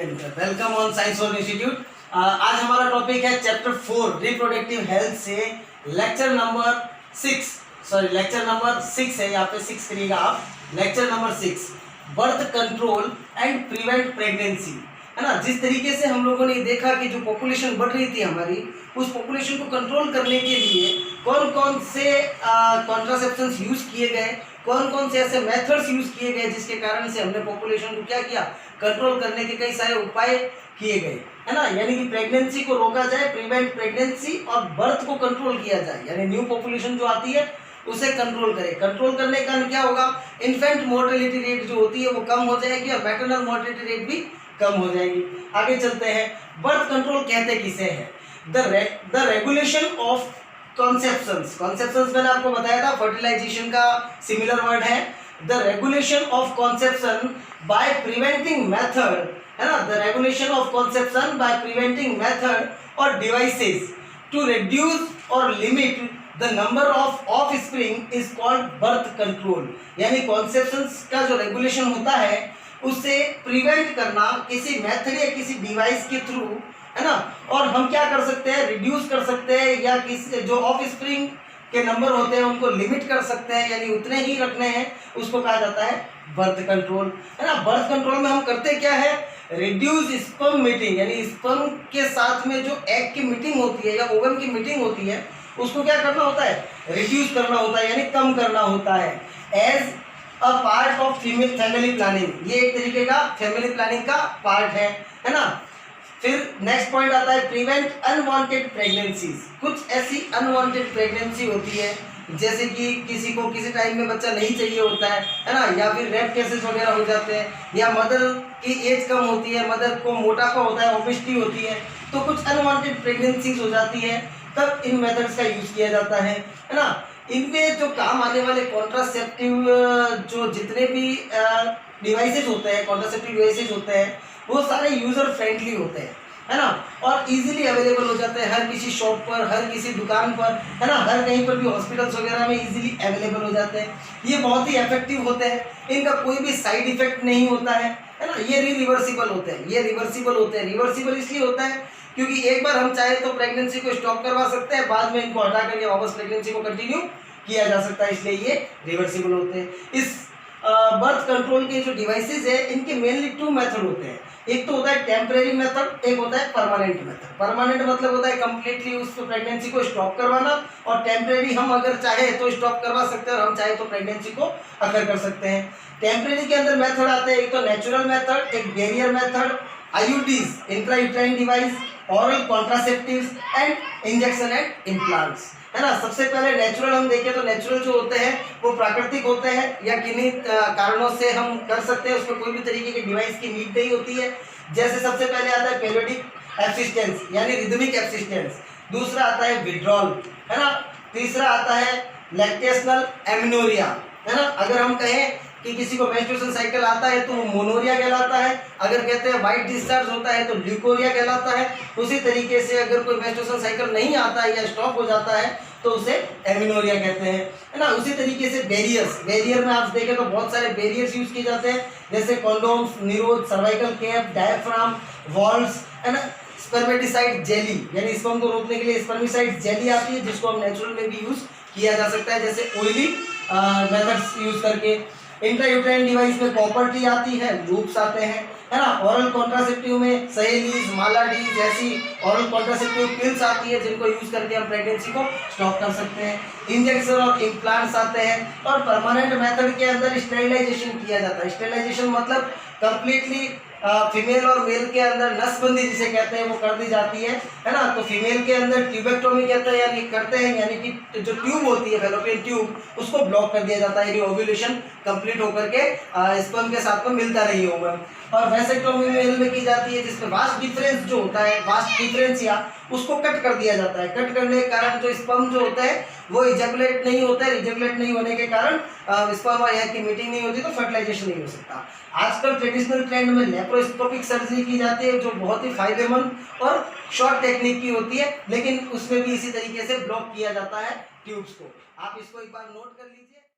Welcome on science world institute. आज हमारा topic है चैप्टर 4 रिप्रोडक्टिव हेल्थ से लेक्चर नंबर 6 है। यहाँ पे 6 करिएगा आप। Lecture number 6 birth control and prevent pregnancy, है ना। जिस तरीके से हम लोगों ने देखा कि जो पॉपुलेशन बढ़ रही थी हमारी, उस पॉपुलेशन को कंट्रोल करने के लिए कौन कौन से कॉन्ट्रासेप्शंस यूज किए गए, कौन कौन से ऐसे मेथड्स यूज किए गए जिसके कारण से हमने पॉपुलेशन को क्या किया, कंट्रोल करने के कई सारे उपाय किए गए, है ना। यानी कि प्रेगनेंसी को रोका जाए, प्रिवेंट प्रेगनेंसी, और बर्थ को कंट्रोल किया जाए, यानी न्यू पॉपुलेशन जो आती है उसे कंट्रोल करें। कंट्रोल करने का क्या होगा, इन्फेंट मोर्टेलिटी रेट जो होती है वो कम हो जाएगी और मैटरनल मोर्टेलिटी रेट भी कम हो जाएगी। आगे चलते हैं, बर्थ कंट्रोल कहते किसे हैं? द रेगुलेशन ऑफ कॉन्सेप्शंस मैंने आपको बताया था, फर्टिलाइजेशन का सिमिलर वर्ड है। The regulation of conception by preventing method, है ना। The regulation of conception by preventing method और डिवाइसेस टू रिड्यूस और limit the number of offspring is called birth control. यानी कॉन्सेप्शंस का जो रेगुलेशन होता है उसे प्रिवेंट करना किसी मेथड या किसी डिवाइस के थ्रू, है ना। और हम क्या कर सकते हैं, रिड्यूस कर सकते हैं, या किसी जो ऑफस्प्रिंग के नंबर होते हैं उनको लिमिट कर सकते हैं, यानी उतने ही रखने हैं, उसको कहा जाता है बर्थ कंट्रोल, है ना। बर्थ कंट्रोल में हम करते क्या है, रिड्यूस स्पर्म मीटिंग, यानी स्पर्म के साथ में जो एग की मीटिंग होती है या ओवम की मीटिंग होती है उसको क्या करना होता है, रिड्यूस करना होता है, यानी कम करना होता है। As a part of female family planning, ये एक तरीके का फैमिली प्लानिंग का पार्ट है ना। फिर नेक्स्ट पॉइंट आता है प्रिवेंट अनवांटेड प्रेगनेंसीज। कुछ ऐसी अनवांटेड प्रेगनेंसी होती है जैसे कि किसी को किसी टाइम में बच्चा नहीं चाहिए होता है ना, या फिर रेप केसेस वगैरह हो जाते हैं, या मदर की एज कम होती है, मदर को मोटापा होता है, ओबेसिटी होती है, तो कुछ अनवांटेड प्रेगनेंसीज हो जाती है, तब इन मेथड्स का यूज किया जाता है ना। इनमें जो काम आने वाले कॉन्ट्रासेप्टिव जो जितने भी डिवाइसेस होते हैं, कॉन्ट्रासेप्टिव डिवाइसेस होते हैं, वो सारे यूजर फ्रेंडली होते हैं, है ना, और इजीली अवेलेबल हो जाते हैं हर किसी शॉप पर, हर किसी दुकान पर, है ना, हर कहीं पर भी हॉस्पिटल्स वगैरह में इजीली अवेलेबल हो जाते हैं। ये बहुत ही इफेक्टिव होते हैं, इनका कोई भी साइड इफेक्ट नहीं होता है ना। ये रिवर्सिबल होते हैं, रिवर्सिबल इसलिए होता है क्योंकि एक बार हम चाहे तो प्रेगनेंसी को स्टॉप करवा सकते हैं, बाद में इनको हटा करके वापस प्रेगनेंसी को कंटिन्यू किया जा सकता है, इसलिए ये रिवर्सिबल होते हैं। इस बर्थ कंट्रोल के जो डिवाइसेस है इनके मेनली 2 मेथड होते हैं। एक तो होता है टेम्परेरी मेथड, एक होता है परमानेंट मेथड। परमानेंट मतलब होता है कंप्लीटली उस प्रेगनेंसी को स्टॉप करवाना, और टेम्परेरी हम अगर चाहे तो स्टॉप करवा सकते हैं और हम चाहे तो प्रेगनेंसी को अकर कर सकते हैं। टेम्परेरी के अंदर मेथड आते हैं, एक तो नेचुरल मेथड, एक barrier method, IUDs, intrauterine device, oral contraceptives and injection and implants, है ना। सबसे पहले नेचुरल हम देखें तो नेचुरल जो होते हैं वो प्राकृतिक होते हैं, या किन्हीं कारणों से हम कर सकते हैं, उसमें कोई भी तरीके की डिवाइस की नीड नहीं होती है। जैसे सबसे पहले आता है पेरियोडिक एब्सिस्टेंस, यानी रिदमिक एब्सिस्टेंस। दूसरा आता है विड्रॉल, है ना। तीसरा आता है लैक्टेशनल एमिनोरिया, है ना। अगर हम कहें कि किसी को मेंस्ट्रुएशन साइकिल आता है तो वो मोनोरिया कहलाता है, अगर कहते हैं वाइट डिस्चार्ज होता है तो ल्यूकोरिया कहलाता है। उसी तरीके से अगर कोई मेंस्ट्रुएशन साइकिल नहीं आता है या स्टॉप हो जाता है तो उसे एमिनोरिया कहते हैं, है ना। उसी तरीके से बैरियर में आप देखें तो बहुत सारे बैरियर्स यूज किए जाते हैं, जैसे कॉन्डोम्स, निरोध, सर्वाइकल कैप, डायफ्राम, वॉल्व्स, है ना। स्पर्मेटिसाइड जेली, यानी स्पर्म को रोकने के लिए स्पर्मिसाइड जेली आती है जिसको हम नेचुरल में भी यूज किया जा सकता है, जैसे ऑयली मेथड्स यूज करके। इंट्रायूट्राइन डिवाइस में कॉपर टी आती है, लूप्स आते हैं, है ना। ऑरल कॉन्ट्रासेप्टिव में सहेलीज, मालाडीज जैसी ऑरल कॉन्ट्रासेप्टिव पिल्स आती है जिनको यूज करके हम प्रेगनेंसी को स्टॉप कर सकते हैं। इंजेक्शन और इम्प्लांट्स आते हैं, और परमानेंट मेथड के अंदर स्टेरिलाइजेशन किया जाता है। स्टेरिलाइजेशन मतलब कंप्लीटली फीमेल और मेल के अंदर नसबंदी जिसे कहते हैं वो कर दी जाती है ना। तो फीमेल के अंदर ट्यूबेक्टोमी कहते हैं, यानी करते हैं, यानी कि जो ट्यूब होती है फैलोपियन ट्यूब उसको ब्लॉक कर दिया जाता है, यानी ओव्यूलेशन कंप्लीट होकर के स्पर्म के साथ में मिलता नहीं होगा। और वैसेक्टोमी मेल में की जाती है जिसमें वास्ट डिफरेंस जो होता है, वास्ट डिफरेंस या उसको कट कर दिया जाता है। कट करने के कारण जो स्पर्म जो होता है वो इजैकुलेट नहीं होता है, इजैकुलेट नहीं होने के कारण स्पर्म और एग की मीटिंग नहीं होती तो फर्टिलाइजेशन नहीं हो सकता। आजकल ट्रेडिशनल ट्रेंड में लेप्रोस्कोपिक सर्जरी की जाती है जो बहुत ही फायदेमंद और शॉर्ट टेक्निक की होती है, लेकिन उसमें भी इसी तरीके से ब्लॉक किया जाता है ट्यूब्स को। आप इसको एक बार नोट कर लीजिए।